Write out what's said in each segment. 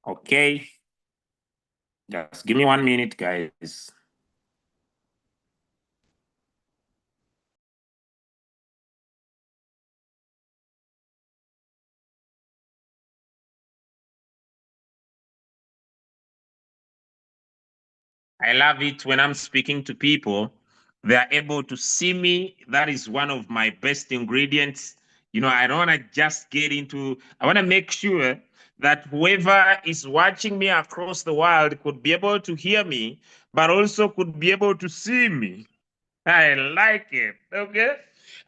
Okay. Just give me 1 minute, guys. I love it when I'm speaking to people, they are able to see me. That is one of my best ingredients. I don't want to just I want to make sure that whoever is watching me across the world could be able to hear me, but also could be able to see me. I like it. Okay.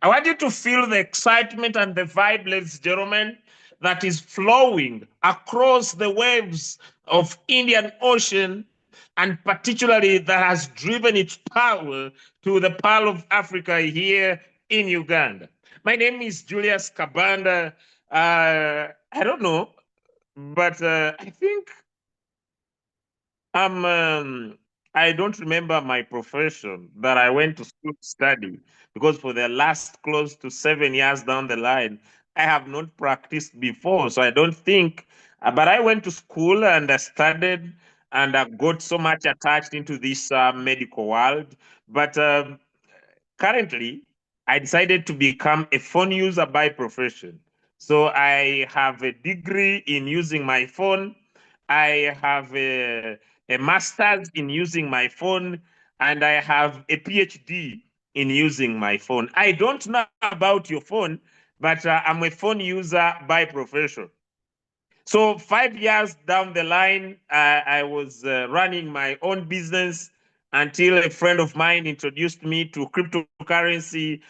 I want you to feel the excitement and the vibe, ladies and gentlemen, that is flowing across the waves of Indian Ocean, and particularly that has driven its power to the Pearl of Africa here in Uganda. My name is Julius Kabanda. I don't know, but I think I don't remember my profession that I went to school to study, because for the last close to 7 years down the line, I have not practiced before. So I don't think, but I went to school and I studied and I got so much attached into this medical world. But currently, I decided to become a phone user by profession. So I have a degree in using my phone. I have a master's in using my phone, and I have a PhD in using my phone. I don't know about your phone, but I'm a phone user by profession. So 5 years down the line, I was running my own business until a friend of mine introduced me to cryptocurrency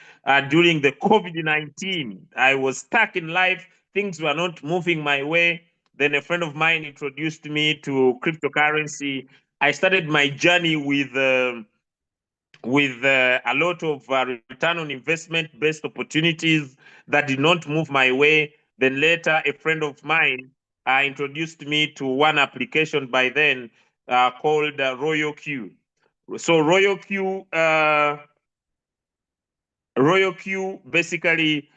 during the COVID-19. I was stuck in life; things were not moving my way. Then a friend of mine introduced me to cryptocurrency. I started my journey with a lot of return on investment based opportunities that did not move my way. Then later, a friend of mine introduced me to one application by then called Royal Q. So Royal Q basically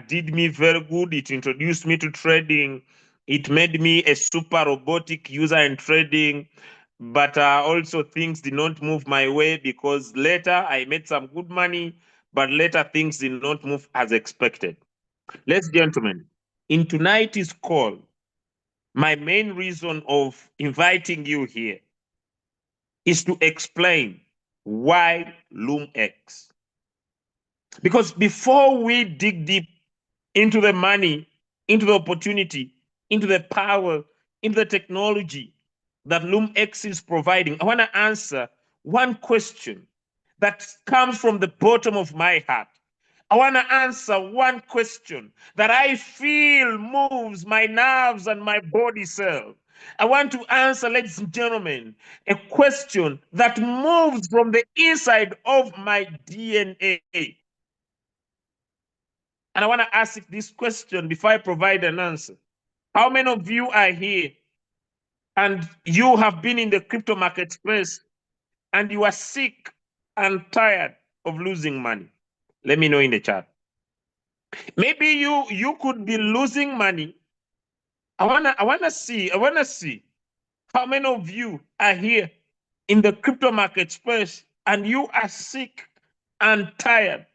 did me very good. It introduced me to trading. It made me a super robotic user in trading. But also things did not move my way, because later I made some good money, but later things did not move as expected. Ladies and gentlemen, in tonight's call, my main reason of inviting you here is to explain why Loomx. Because before we dig deep into the money, into the opportunity, into the power, into the technology that Loomx is providing, I want to answer one question that comes from the bottom of my heart. I want to answer one question that I feel moves my nerves and my body cell. I want to answer, ladies and gentlemen, a question that moves from the inside of my DNA. And I want to ask this question before I provide an answer. How many of you are here and you have been in the crypto market space and you are sick and tired of losing money? Let me know in the chat. Maybe you could be losing money. I wanna see how many of you are here in the crypto market space and you are sick and tired.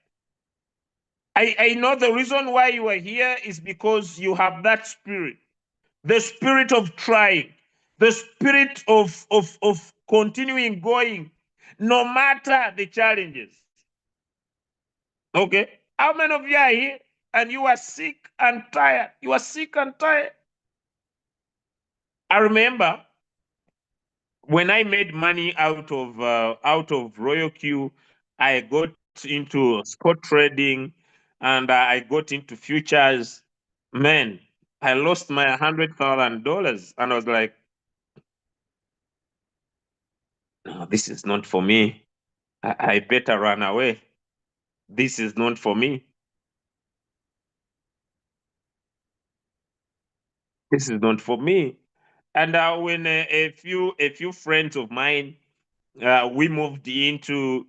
I know the reason why you are here is because you have that spirit, the spirit of trying, the spirit of continuing going, no matter the challenges. Okay? How many of you are here and you are sick and tired? You are sick and tired. I remember when I made money out of Royal Q, I got into spot trading and I got into futures. Man, I lost my $100,000 and I was like, no, this is not for me. I better run away. This is not for me. This is not for me. And when a few friends of mine, we moved into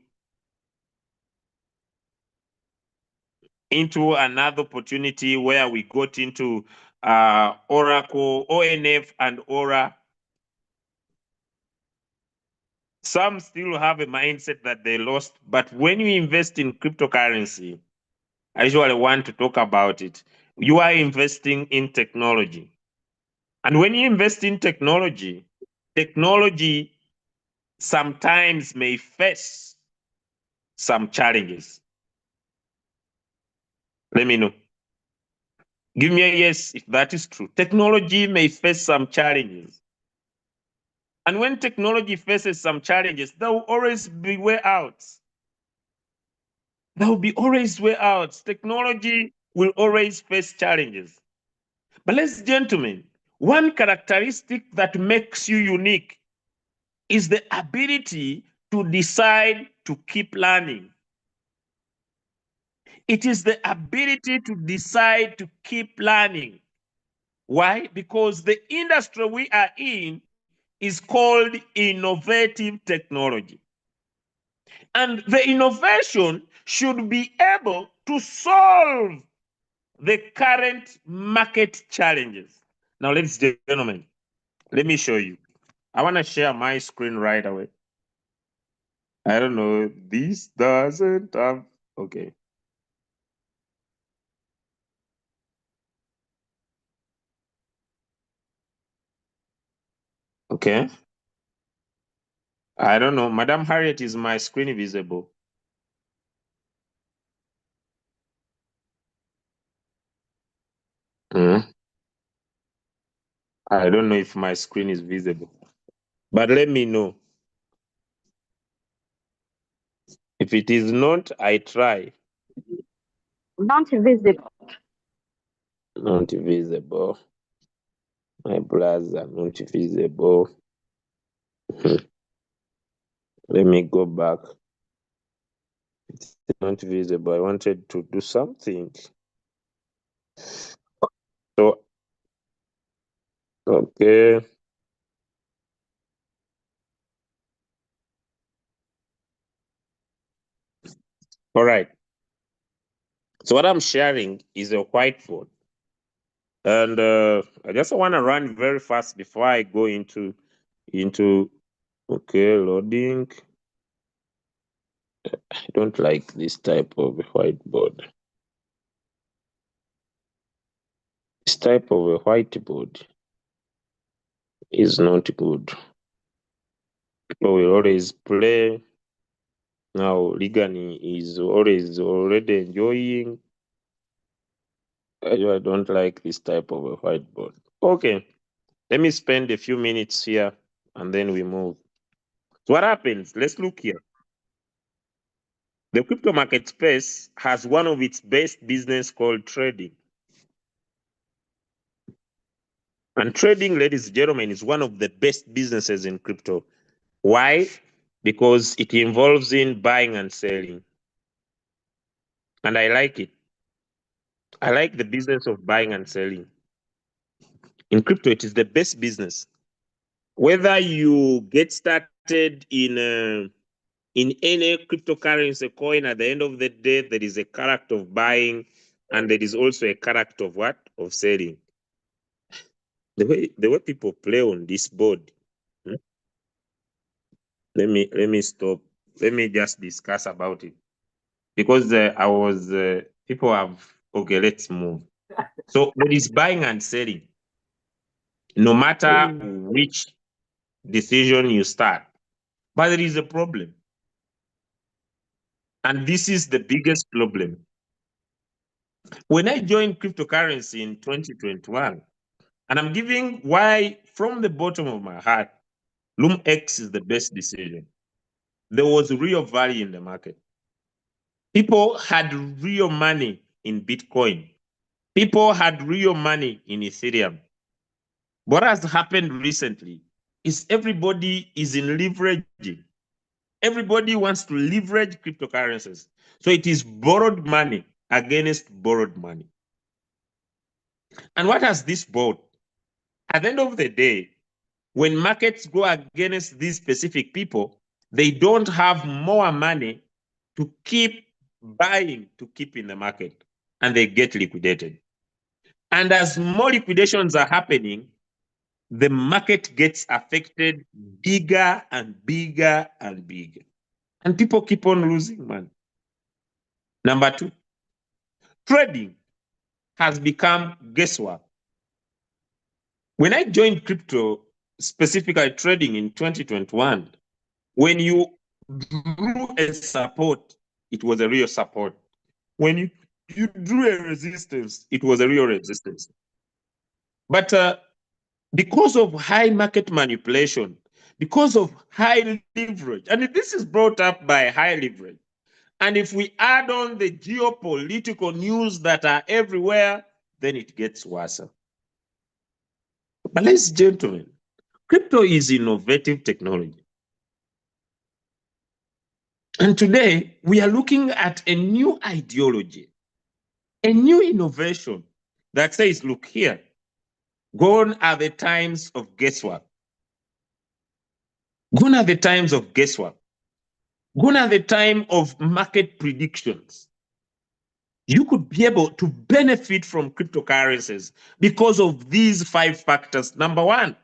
another opportunity where we got into Oracle, ONF, and Aura. Some still have a mindset that they lost, but when you invest in cryptocurrency, I usually want to talk about it. You are investing in technology. And when you invest in technology, technology sometimes may face some challenges. Let me know. Give me a yes if that is true. Technology may face some challenges. And when technology faces some challenges, there will always be way outs. There will be always way outs. Technology will always face challenges. But ladies and gentlemen, one characteristic that makes you unique is the ability to decide to keep learning. It is the ability to decide to keep learning. Why? Because the industry we are in is called innovative technology. And the innovation should be able to solve the current market challenges. Now, ladies and gentlemen, let me show you. I want to share my screen right away. I don't know. This doesn't have. Okay. Okay. I don't know. Madam Harriet, is my screen visible? Hmm. I don't know if my screen is visible, but let me know. If it is not, I try. Not visible. Not visible. My browser not visible. Let me go back. It's not visible. I wanted to do something. So, okay. All right. So what I'm sharing is a whiteboard. And I just want to run very fast before I go into okay, loading. I don't like this type of whiteboard. This type of a whiteboard is not good. People will always play. Now Ligani is always already enjoying. I don't like this type of a whiteboard. Okay, let me spend a few minutes here and then we move. So what happens? Let's look here. The crypto market space has one of its best business called trading. And trading, ladies and gentlemen, is one of the best businesses in crypto. Why? Because it involves in buying and selling. And I like it. I like the business of buying and selling. In crypto, it is the best business. Whether you get started in any cryptocurrency coin, at the end of the day, there is a character of buying and there is also a character of what? Of selling. The way people play on this board. hmm, let me stop. Let me just discuss about it. Because I was people have okay, let's move. So there is buying and selling. No matter which decision you start. But there is a problem. And this is the biggest problem. When I joined cryptocurrency in 2021, and I'm giving why from the bottom of my heart, Loomx is the best decision. There was real value in the market. People had real money in Bitcoin. People had real money in Ethereum. What has happened recently is everybody is in leveraging. Everybody wants to leverage cryptocurrencies. So it is borrowed money against borrowed money. And what has this bought? At the end of the day, when markets go against these specific people, they don't have more money to keep buying, to keep in the market, and they get liquidated. And as more liquidations are happening, the market gets affected bigger and bigger and bigger. And people keep on losing money. Number two, trading has become guesswork. When I joined crypto, specifically trading in 2021, when you drew a support, it was a real support. When you drew a resistance, it was a real resistance. But because of high market manipulation, because of high leverage, and this is brought up by high leverage, and if we add on the geopolitical news that are everywhere, then it gets worse. But ladies and gentlemen, crypto is innovative technology. And today we are looking at a new ideology, a new innovation that says, look here, gone are the times of guesswork. Gone are the times of guesswork. Gone are the time of market predictions. You could be able to benefit from cryptocurrencies because of these 5 factors. Number one,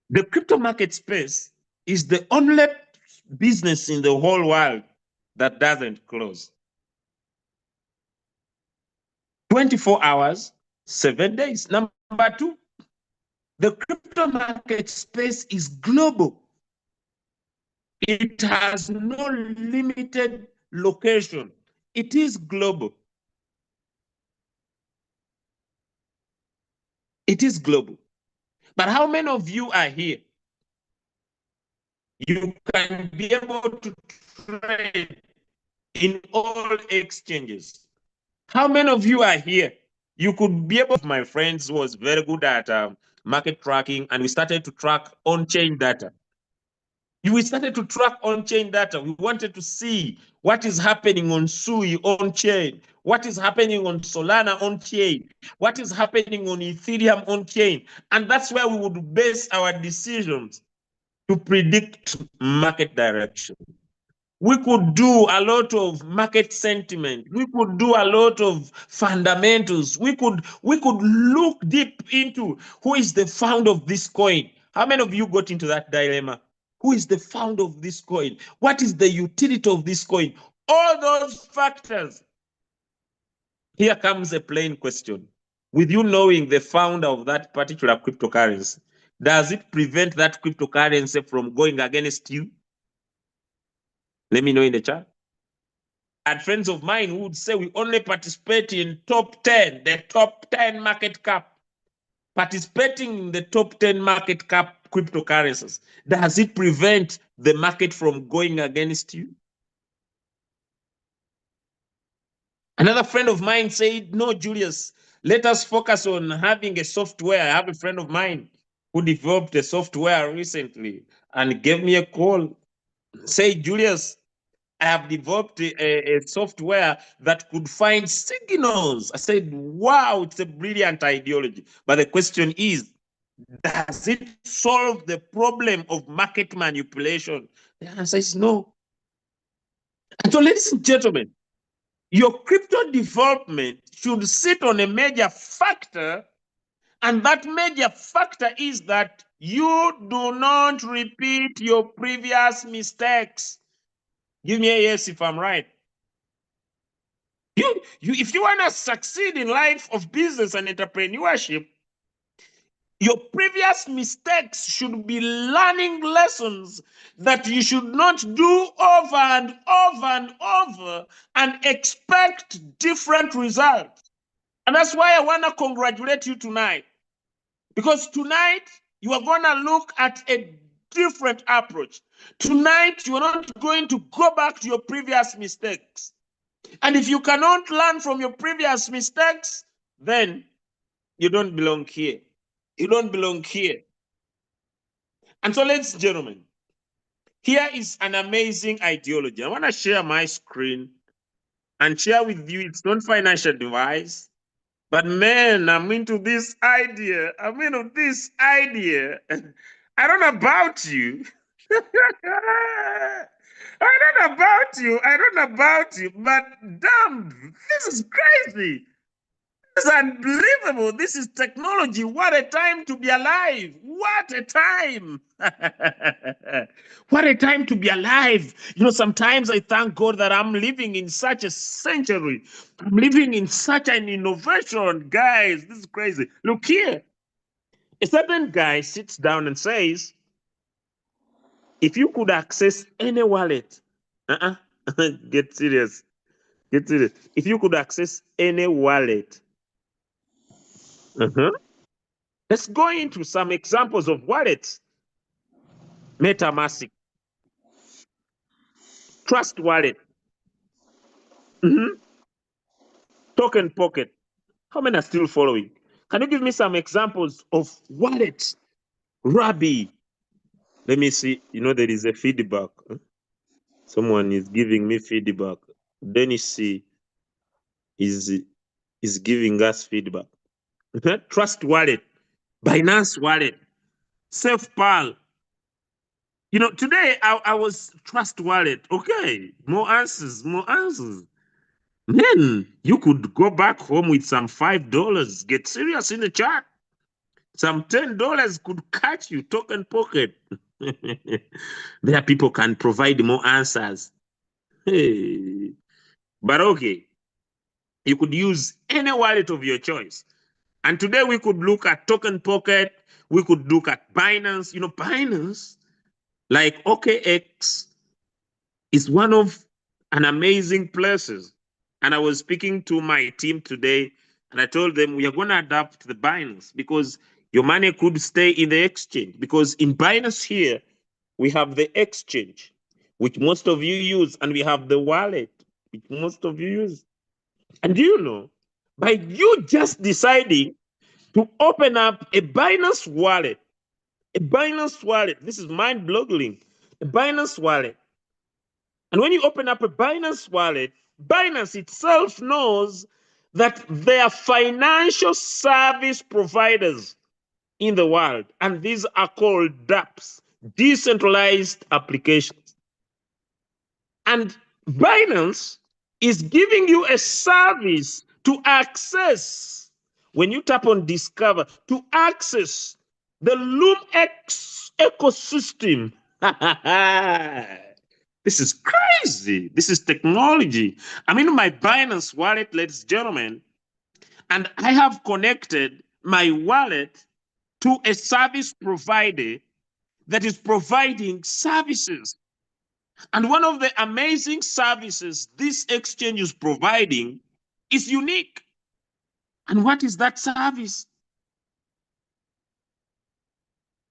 the crypto market space is the only business in the whole world that doesn't close. 24 hours, 7 days. Number two, the crypto market space is global. It has no limited location. It is global. It is global. But how many of you are here? You can be able to trade in all exchanges. How many of you are here? You could be able, my friends was very good at market tracking, and we started to track on-chain data. We started to track on-chain data. We wanted to see what is happening on Sui on-chain, what is happening on Solana on-chain, what is happening on Ethereum on-chain. And that's where we would base our decisions to predict market direction. We could do a lot of market sentiment. We could do a lot of fundamentals. We could look deep into who is the founder of this coin. How many of you got into that dilemma? Who is the founder of this coin? What is the utility of this coin? All those factors. Here comes a plain question. With you knowing the founder of that particular cryptocurrency, does it prevent that cryptocurrency from going against you? Let me know in the chat. And friends of mine who would say we only participate in top 10, the top 10 market cap. Participating in the top 10 market cap cryptocurrencies, does it prevent the market from going against you? Another friend of mine said, no, Julius, let us focus on having a software. I have a friend of mine who developed a software recently and gave me a call. Say, Julius, I have developed a software that could find signals. I said, wow, it's a brilliant ideology. But the question is, does it solve the problem of market manipulation? The answer is no. And so, ladies and gentlemen, your crypto development should sit on a major factor, and that major factor is that you do not repeat your previous mistakes. Give me a yes if I'm right. If you want to succeed in life of business and entrepreneurship, your previous mistakes should be learning lessons that you should not do over and over and over and expect different results. And that's why I want to congratulate you tonight. Because tonight, you are going to look at a different approach. Tonight, you are not going to go back to your previous mistakes. And if you cannot learn from your previous mistakes, then you don't belong here. You don't belong here. And so, ladies and gentlemen, here is an amazing ideology. I want to share my screen and share with you. It's not financial advice, but man, I'm into this idea. I'm into this idea. I don't know about you. I don't know about you. I don't know about you, but damn, this is crazy. It's unbelievable. This is technology. What a time to be alive. What a time. What a time to be alive. You know, sometimes I thank God that I'm living in such a century. I'm living in such an innovation. Guys, this is crazy. Look here. A certain guy sits down and says, if you could access any wallet, uh-uh, get serious. Get serious. If you could access any wallet, uh-huh. Let's go into some examples of wallets. MetaMask, Trust Wallet, mhm, Token Pocket. How many are still following? Can you give me some examples of wallets? Rabbi. Let me see. You know, there is a feedback. Someone is giving me feedback. Dennis is giving us feedback. Trust Wallet, Binance Wallet, SafePal. You know, today I was Trust Wallet. Okay, more answers, more answers. Man, you could go back home with some $5. Get serious in the chat. Some $10 could catch you, Token Pocket. There people can provide more answers. Hey. But okay, you could use any wallet of your choice. And today we could look at Token Pocket. We could look at Binance. You know, Binance, like OKX, is one of an amazing places. And I was speaking to my team today, and I told them we are going to adapt the Binance because your money could stay in the exchange. Because in Binance here, we have the exchange, which most of you use, and we have the wallet, which most of you use. And do you know, by you just deciding to open up a Binance wallet, this is mind boggling, a Binance wallet. And when you open up a Binance wallet, Binance itself knows that there are financial service providers in the world, and these are called dApps, decentralized applications. And Binance is giving you a service to access, when you tap on Discover, to access the Loomx ecosystem. This is crazy. This is technology. I'm in my Binance wallet, ladies and gentlemen, and I have connected my wallet to a service provider that is providing services. And one of the amazing services this exchange is providing is unique. And what is that service?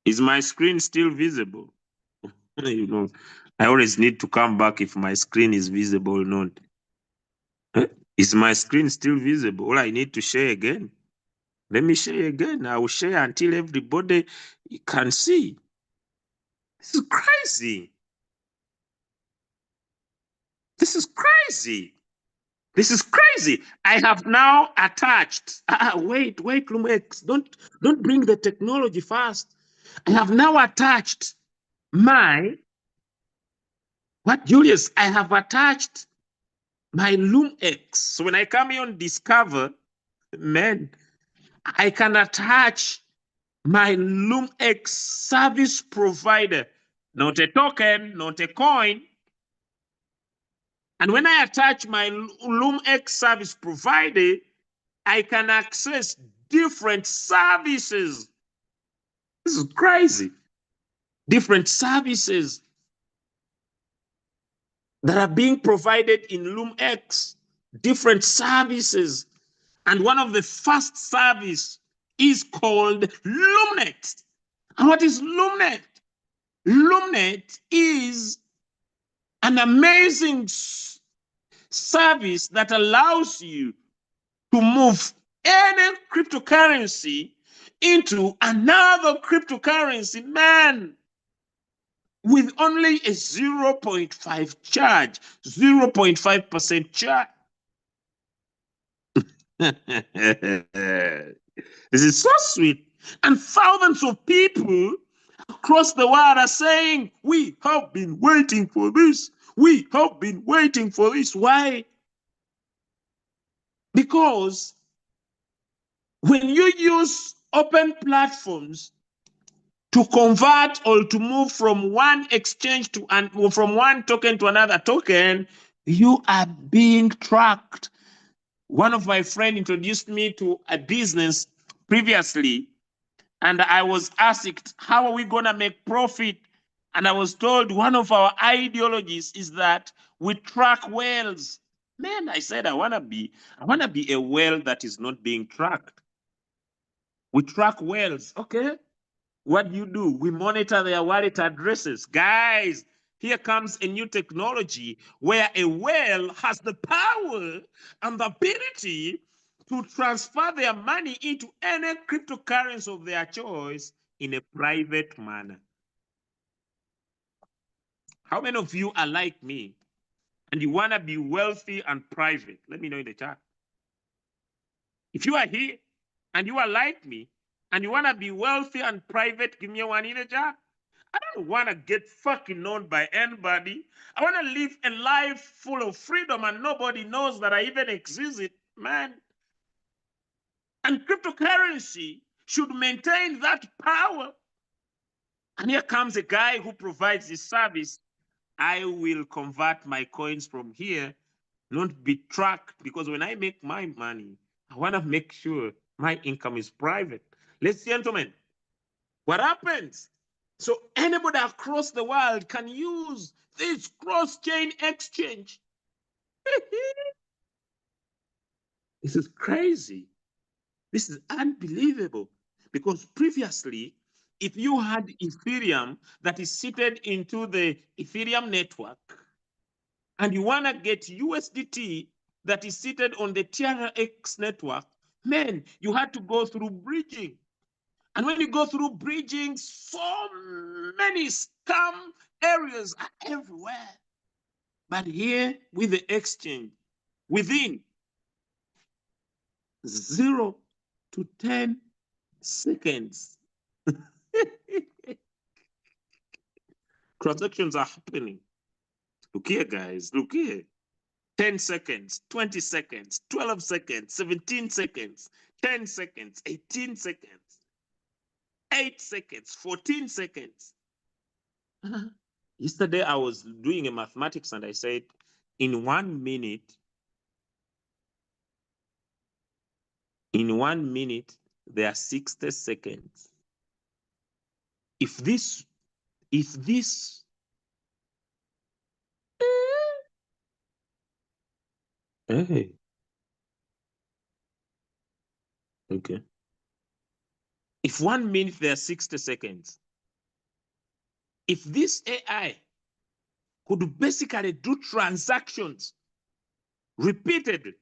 Is my screen still visible? You know, I always need to come back if my screen is visible or not. Is my screen still visible? Or I need to share again? Let me share again. I will share until everybody can see. This is crazy. This is crazy. This is crazy. I have now attached. Wait, Loomx. Don't bring the technology fast. I have now attached my what, Julius? I have attached my Loomx. So when I come here on Discover, man, I can attach my Loomx service provider, not a token, not a coin. And when I attach my Loomx service provider, I can access different services. This is crazy. Different services that are being provided in Loomx, different services. And one of the first service is called Loomnet. And what is Loomnet? Loomnet is an amazing service that allows you to move any cryptocurrency into another cryptocurrency, man, with only a 0.5 charge, 0.5% charge. This is so sweet. And thousands of people across the world are saying, we have been waiting for this. We have been waiting for this. Why? Because When you use open platforms to convert or to move from one exchange to from one token to another token, you are being tracked. One of my friends introduced me to a business previously, and I was asked, how are we going to make profit? And I was told one of our ideologies is that we track whales. Man, I said, I want to be a whale that is not being tracked. We track whales. Okay. What do? We monitor their wallet addresses. Guys, here comes a new technology where a whale has the power and the ability to transfer their money into any cryptocurrency of their choice in a private manner. How many of you are like me and you want to be wealthy and private? Let me know in the chat. If you are here and you are like me and you want to be wealthy and private, give me a one in the chat. I don't want to get fucking known by anybody. I want to live a life full of freedom and nobody knows that I even exist, man. And cryptocurrency should maintain that power. And here comes a guy who provides this service. I will convert my coins from here, not be tracked, because when I make my money, I want to make sure my income is private. Ladies and gentlemen, what happens? So anybody across the world can use this cross-chain exchange. This is crazy. This is unbelievable. Because previously, if you had Ethereum that is seated into the Ethereum network, and you want to get USDT that is seated on the TRX network, man, you had to go through bridging. And when you go through bridging, so many scam areas are everywhere. But here with the exchange, within 0 to 10 seconds, transactions are happening. Look here, guys, look here. 10 seconds, 20 seconds, 12 seconds, 17 seconds, 10 seconds, 18 seconds, 8 seconds, 14 seconds. Yesterday, I was doing a mathematics and I said, in 1 minute, there are 60 seconds. If this, hey, okay. If 1 minute, there are 60 seconds. If this AI could basically do transactions repeatedly,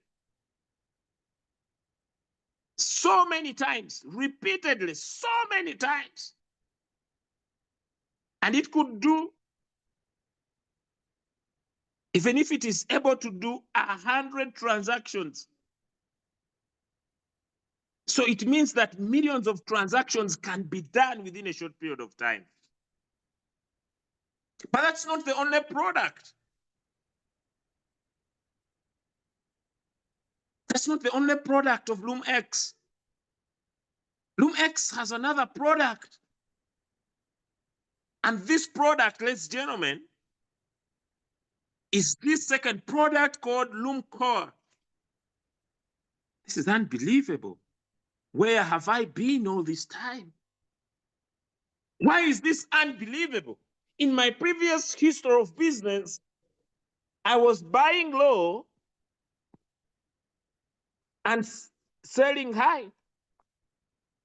so many times, repeatedly, so many times, and it could do, even if it is able to do 100 transactions, so it means that millions of transactions can be done within a short period of time. But that's not the only product. That's not the only product of Loomx. Loomx has another product. And this product, ladies and gentlemen, is this second product called Loomcore. This is unbelievable. Where have I been all this time? Why is this unbelievable? In my previous history of business, I was buying low and selling high.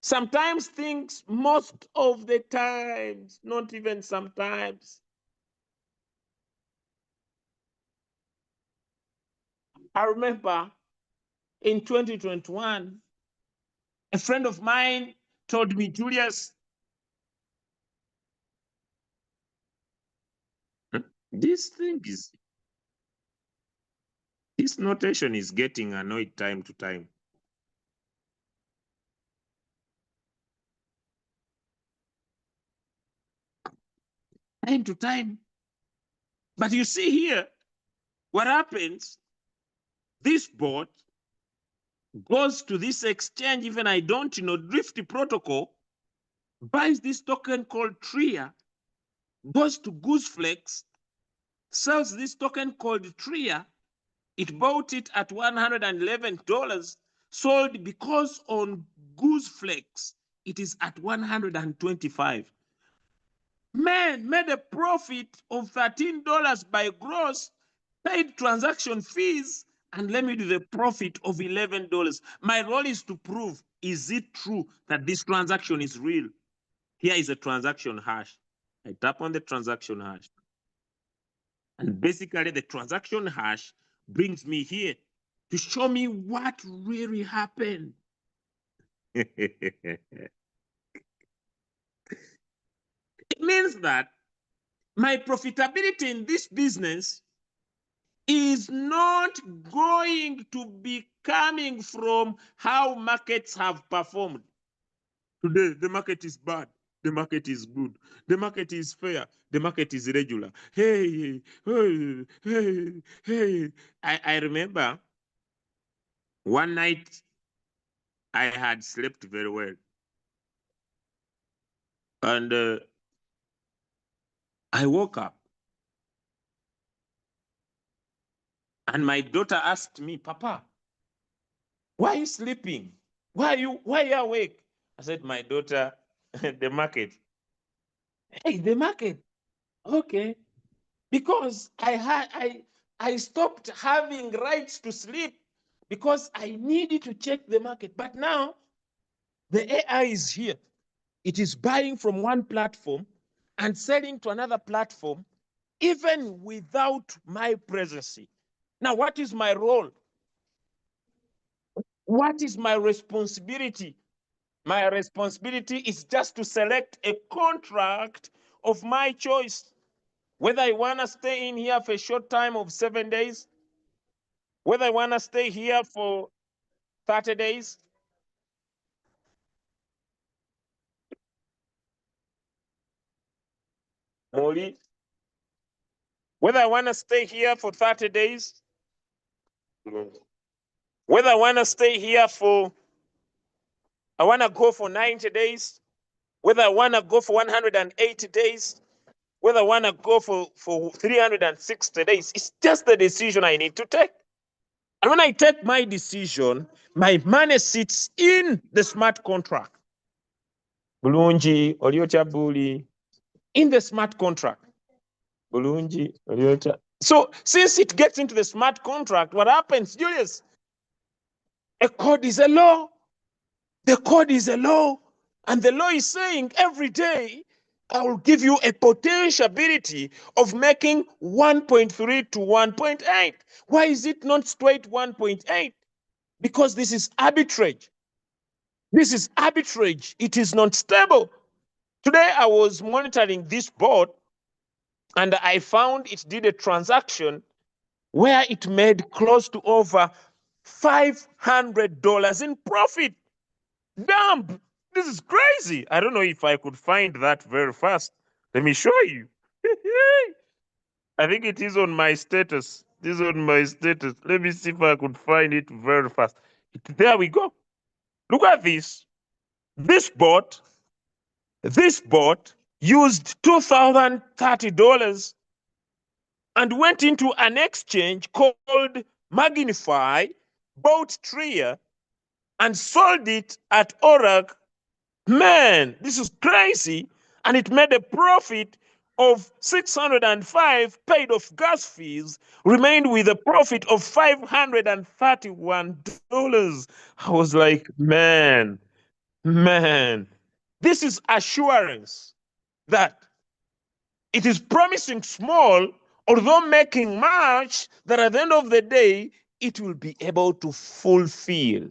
Sometimes things, most of the times, not even sometimes. I remember in 2021, a friend of mine told me, Julius, this notation is getting annoyed time to time. Time to time. But you see here, what happens, this bot goes to this exchange, even I don't know, Drift protocol, buys this token called Tria, goes to Gooseflex, sells this token called Tria. It bought it at $111, sold because on Gooseflex it is at 125. Man made a profit of $13 by gross, paid transaction fees, and let me do the profit of $11. My role is to prove, is it true that this transaction is real? Here is a transaction hash. I tap on the transaction hash. And basically the transaction hash brings me here to show me what really happened. It means that my profitability in this business is not going to be coming from how markets have performed. Today, the market is bad. The market is good. The market is fair. The market is irregular. Hey, hey, hey, hey. I remember one night I had slept very well. And I woke up. And my daughter asked me, Papa, why are you sleeping? Why are you awake? I said, my daughter, the market. Hey, the market. Okay. Because I stopped having rights to sleep because I needed to check the market. But now the AI is here. It is buying from one platform and selling to another platform, even without my presence. Now, what is my role? What is my responsibility? My responsibility is just to select a contract of my choice. Whether I want to stay in here for a short time of 7 days, whether I want to stay here for 30 days, Molly, whether I want to stay here for 30 days, whether I want to stay here for, I want to go for 90 days, whether I want to go for 180 days, whether I want to go for 360 days, it's just the decision I need to take. And when I take my decision, my money sits in the smart contract. Bulungi, Oliota Buli, in the smart contract. Bulungi, Oliota. So since it gets into the smart contract, what happens, Julius? A code is a law. The code is a law. And the law is saying every day, I will give you a potentiality of making 1.3 to 1.8. Why is it not straight 1.8? Because this is arbitrage. This is arbitrage. It is not stable. Today, I was monitoring this board and I found it did a transaction where it made close to over $500 in profit. Damn, this is crazy. I don't know if I could find that very fast. Let me show you. I think it is on my status. This is on my status. Let me see if I could find it very fast. There we go. Look at this. This bot used $2,030 and went into an exchange called Magnify, bought Tria, and sold it at Oracle. Man, this is crazy. And it made a profit of 605, paid off gas fees, remained with a profit of $531. I was like, man, this is assurance that it is promising small, although making much, that at the end of the day, it will be able to fulfill.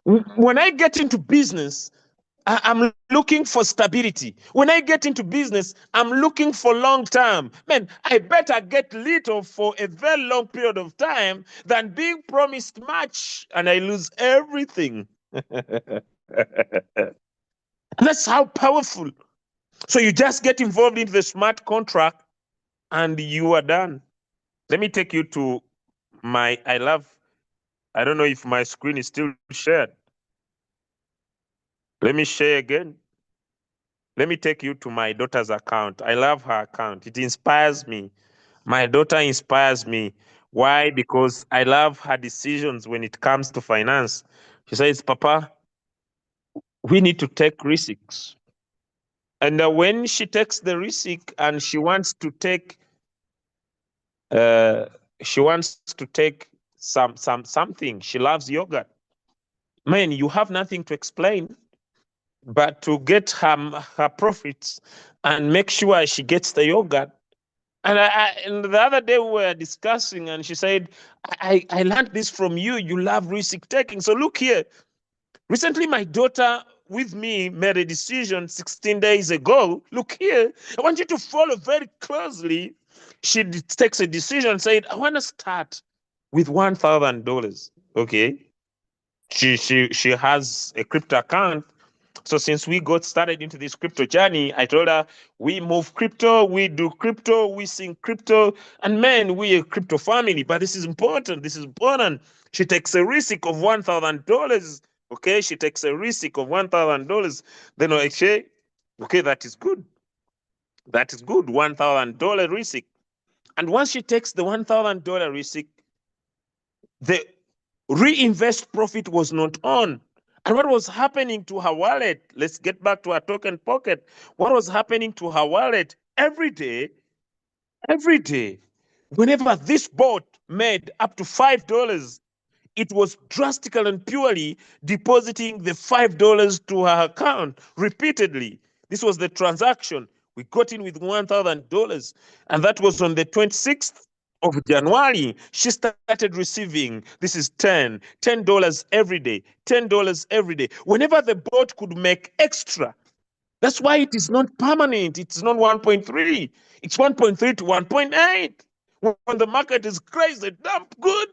When I get into business, I'm looking for stability. When I get into business, I'm looking for long term. Man, I better get little for a very long period of time than being promised much and I lose everything. That's how powerful. So you just get involved in the smart contract and you are done. Let me take you to I love I don't know if my screen is still shared. Let me share again. Let me take you to my daughter's account. I love her account. It inspires me. My daughter inspires me. Why? Because I love her decisions when it comes to finance. She says, Papa, we need to take risks. And when she takes the risk and uh, she wants to take something. She loves yogurt. Man, you have nothing to explain but to get her profits and make sure she gets the yogurt. And the other day we were discussing, and she said, I learned this from you. You love risk taking. So look here. Recently, my daughter with me made a decision 16 days ago. Look here. I want you to follow very closely. She takes a decision, said, I want to start with $1,000. Okay. She has a crypto account. So since we got started into this crypto journey, I told her we move crypto, we do crypto, we sing crypto, and man, we a crypto family. But this is important. This is important. She takes a risk of $1,000. Okay, she takes a risk of $1,000. Then I say, okay, that is good. That is good. $1,000 risk. And once she takes the $1,000 risk, the reinvest profit was not on. And what was happening to her wallet? Let's get back to her token pocket. What was happening to her wallet every day, whenever this bot made up to $5, it was drastically and purely depositing the $5 to her account repeatedly. This was the transaction. We got in with $1,000, and that was on the 26th of January. She started receiving, this is $10 every day, $10 every day. Whenever the bot could make extra, that's why it is not permanent. It's not 1.3. It's 1.3 to 1.8. When the market is crazy, dump good.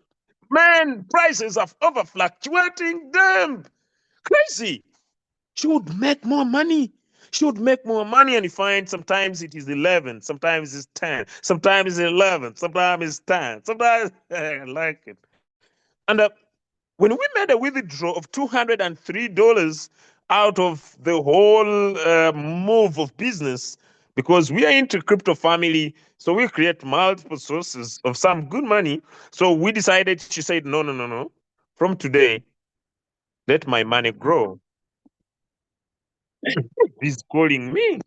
Man, prices are over fluctuating. Damn, crazy. She would make more money. She would make more money, and you find sometimes it is 11, sometimes it's 10, sometimes it's 11, sometimes it's 10, sometimes I like it. And when we made a withdrawal of $203 out of the whole move of business, because we are into crypto family, so we create multiple sources of some good money. So we decided, she said, no, no, no, no. From today, let my money grow. He's calling me.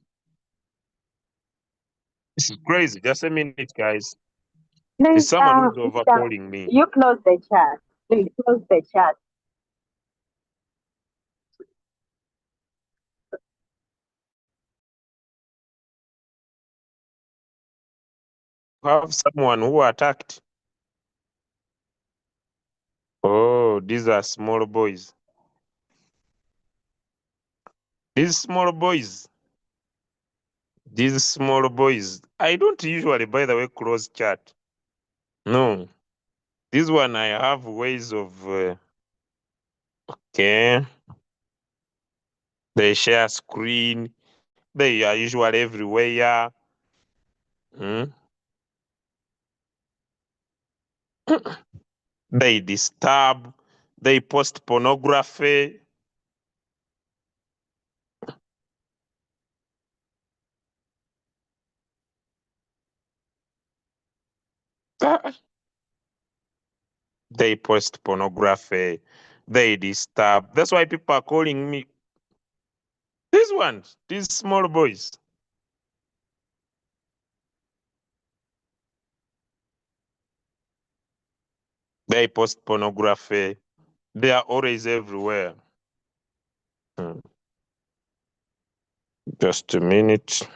This is crazy. Just a minute, guys. There's Please, someone who's over Mr. calling me. You close the chat. Please close the chat. You have someone who attacked. Oh, these are small boys. These small boys. These small boys. I don't usually, by the way, close chat. No. This one I have ways of okay. They share screen. They are usually everywhere. Mm. They disturb. They post pornography. Ah, they post pornography. They disturb. That's why people are calling me. These ones, these small boys. They post pornography. They are always everywhere. Hmm. Just a minute.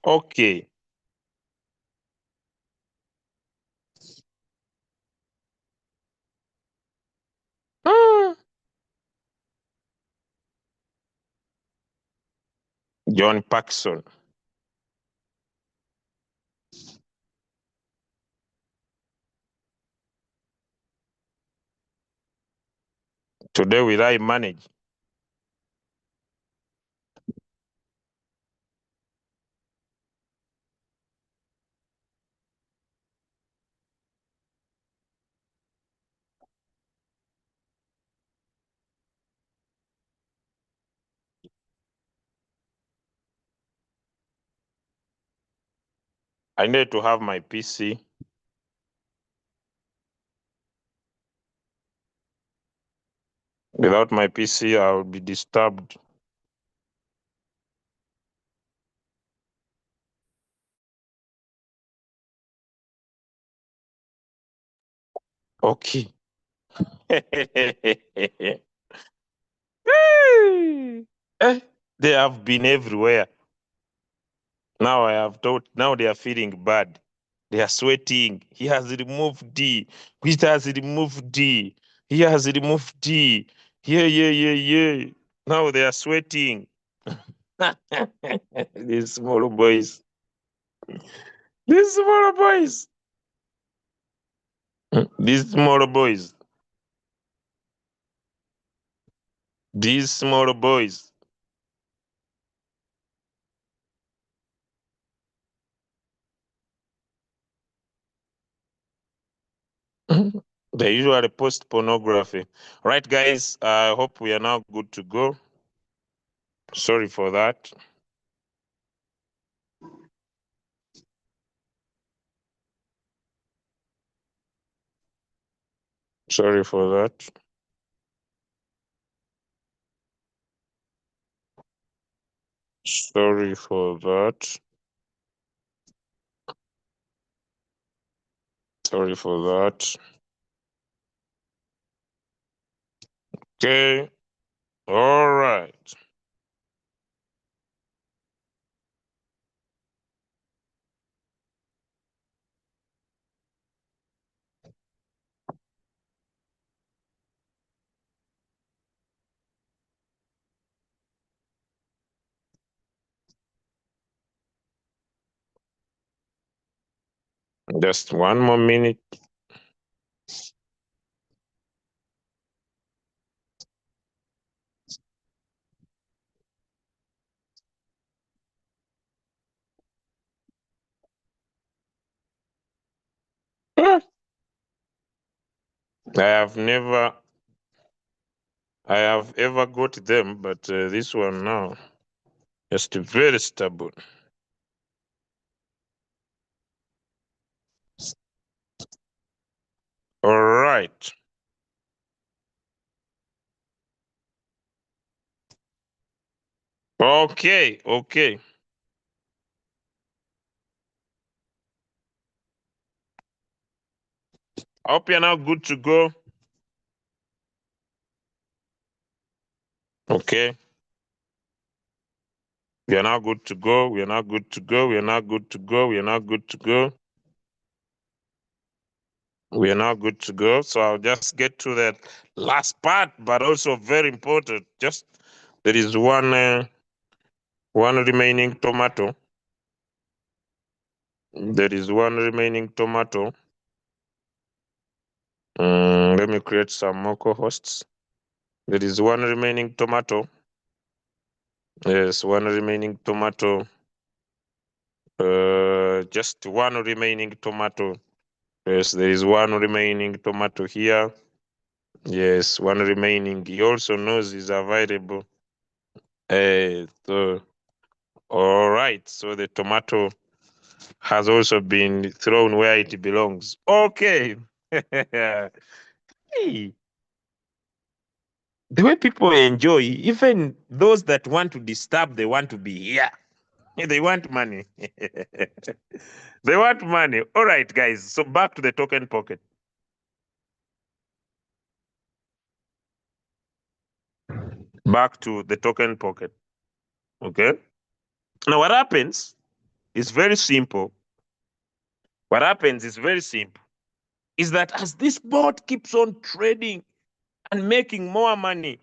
Okay. Hmm. John Paxson. Today will I manage? I need to have my PC. Without my PC, I will be disturbed. Okay. Eh, they have been everywhere. Now I have thought, now they are feeling bad. They are sweating. He has removed D. It has removed D. He has removed D. Yeah, yeah, yeah, yeah. Now they are sweating. These small boys. These small boys. These small boys. These small boys. They usually post pornography. Right, guys? I hope we are now good to go. Sorry for that. Sorry for that. Sorry for that. Sorry for that. Okay. All right. Just one more minute. Ah, I have ever got them, but this one now, just very stubborn. All right. Okay. Okay. I hope you're now good to go. Okay. We are now good to go. We are now good to go. We are now good to go. We are now good to go. We are now good to go. So I'll just get to that last part, but also very important. Just there is one remaining tomato. There is one remaining tomato. Let me create some more co-hosts. There is one remaining tomato. Yes, one remaining tomato. Just one remaining tomato. Yes, there is one remaining tomato here. Yes, one remaining. He also knows is available. So all right. So the tomato has also been thrown where it belongs. Okay. Hey, the way people enjoy, even those that want to disturb, they want to be here. They want money. They want money. All right, guys. So back to the token pocket. Back to the token pocket. Okay. Now, what happens is very simple. What happens is very simple. Is that as this bot keeps on trading and making more money,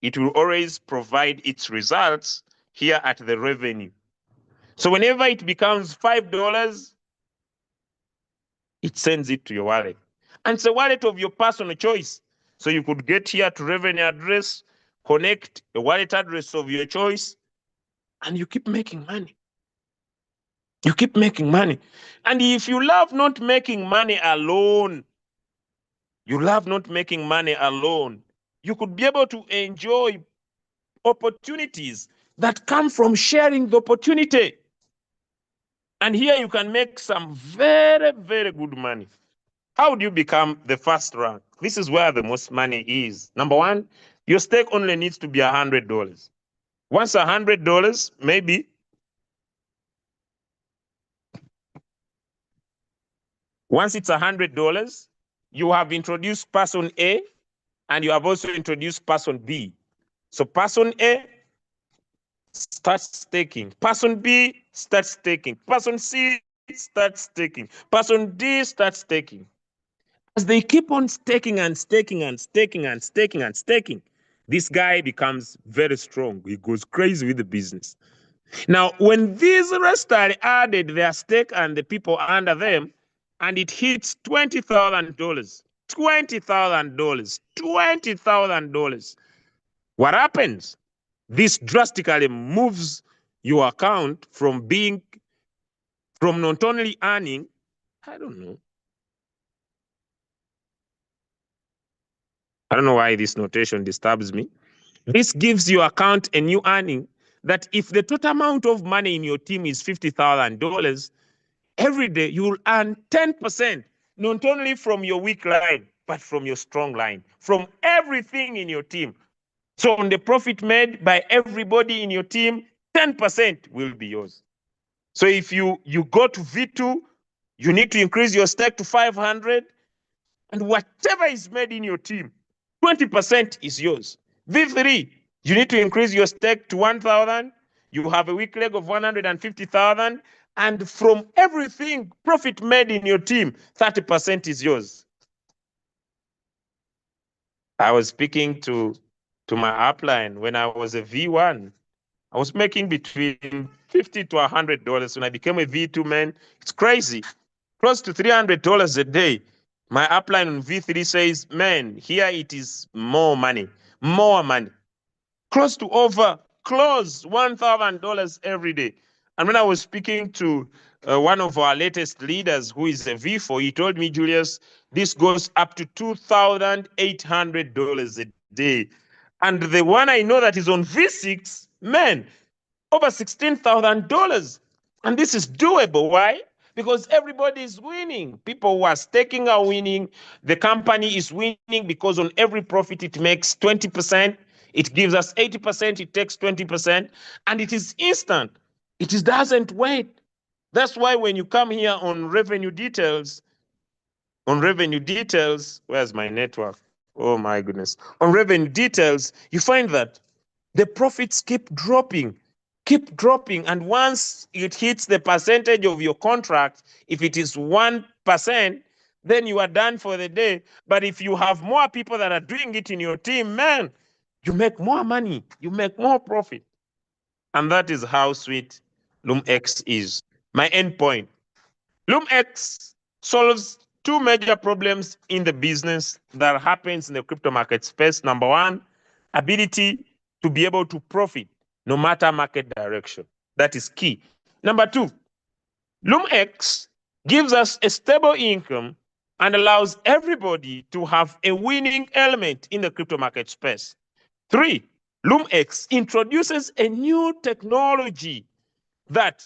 it will always provide its results here at the revenue. So whenever it becomes $5, it sends it to your wallet. And it's a wallet of your personal choice. So you could get here to revenue address, connect a wallet address of your choice, and you keep making money. You keep making money. And if you love not making money alone, you love not making money alone, you could be able to enjoy opportunities that come from sharing the opportunity. And here you can make some very, very good money. How do you become the first rank? This is where the most money is. Number one, your stake only needs to be $100. Once $100, maybe once it's $100, you have introduced person A and you have also introduced person B. So person A starts staking, person B starts staking, person C starts staking, person D starts staking. As they keep on staking and staking and staking and staking and staking, this guy becomes very strong. He goes crazy with the business. Now, when these rest are added, their stake and the people under them, and it hits $20,000, $20,000, $20,000, what happens? This drastically moves your account from not only earning, I don't know. I don't know why this notation disturbs me. This gives your account a new earning that if the total amount of money in your team is $50,000, every day you will earn 10%, not only from your weak line, but from your strong line, from everything in your team. So on the profit made by everybody in your team, 10% will be yours. So if you go to V2, you need to increase your stake to 500, and whatever is made in your team, 20% is yours. V3, you need to increase your stake to 1,000. You have a weak leg of 150,000. And from everything profit made in your team, 30% is yours. I was speaking to my upline when I was a V1. I was making between $50 to $100. When I became a V2 man, it's crazy. Close to $300 a day. My upline on V3 says, man, here it is more money, more money. Close to $1,000 every day. And when I was speaking to one of our latest leaders who is a V4, he told me, Julius, this goes up to $2,800 a day. And the one I know that is on V6, man, over $16,000. And this is doable. Why? Because everybody is winning. People who are staking are winning. The company is winning because on every profit it makes 20%. It gives us 80%, it takes 20%, and it is instant. Doesn't wait. That's why when you come here on revenue details, where's my network? Oh my goodness. On revenue details, you find that the profits keep dropping. And once it hits the percentage of your contract, if it is 1%, then you are done for the day. But if you have more people that are doing it in your team, man, you make more money, you make more profit. And that is how sweet Loomx is. My end point. Loomx solves two major problems in the business that happens in the crypto market space. Number one, ability to be able to profit no matter market direction. That is key. Number two, Loomx gives us a stable income and allows everybody to have a winning element in the crypto market space. Three, Loomx introduces a new technology that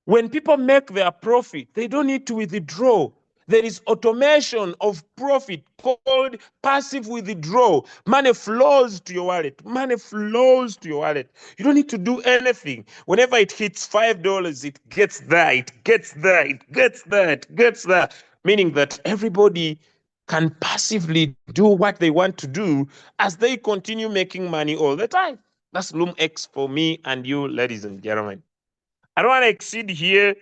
when people make their profit, they don't need to withdraw. There is automation of profit called passive withdrawal. Money flows to your wallet. Money flows to your wallet. You don't need to do anything. Whenever it hits $5, it gets there, it gets there, it gets there, it gets there. Meaning that everybody can passively do what they want to do as they continue making money all the time. That's Loomx for me and you, ladies and gentlemen. I don't want to exceed here.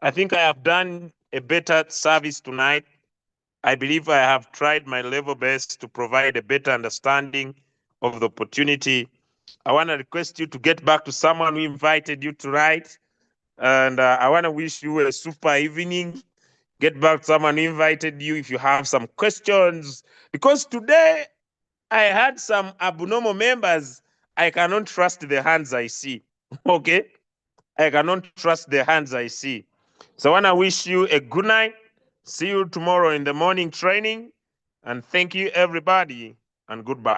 I think I have done a better service tonight. I believe I have tried my level best to provide a better understanding of the opportunity. I want to request you to get back to someone who invited you tonight. And I want to wish you a super evening. Get back to someone who invited you if you have some questions. Because today I had some abnormal members. I cannot trust the hands I see. Okay? I cannot trust the hands I see. So I want to wish you a good night. See you tomorrow in the morning training. And thank you, everybody, and goodbye.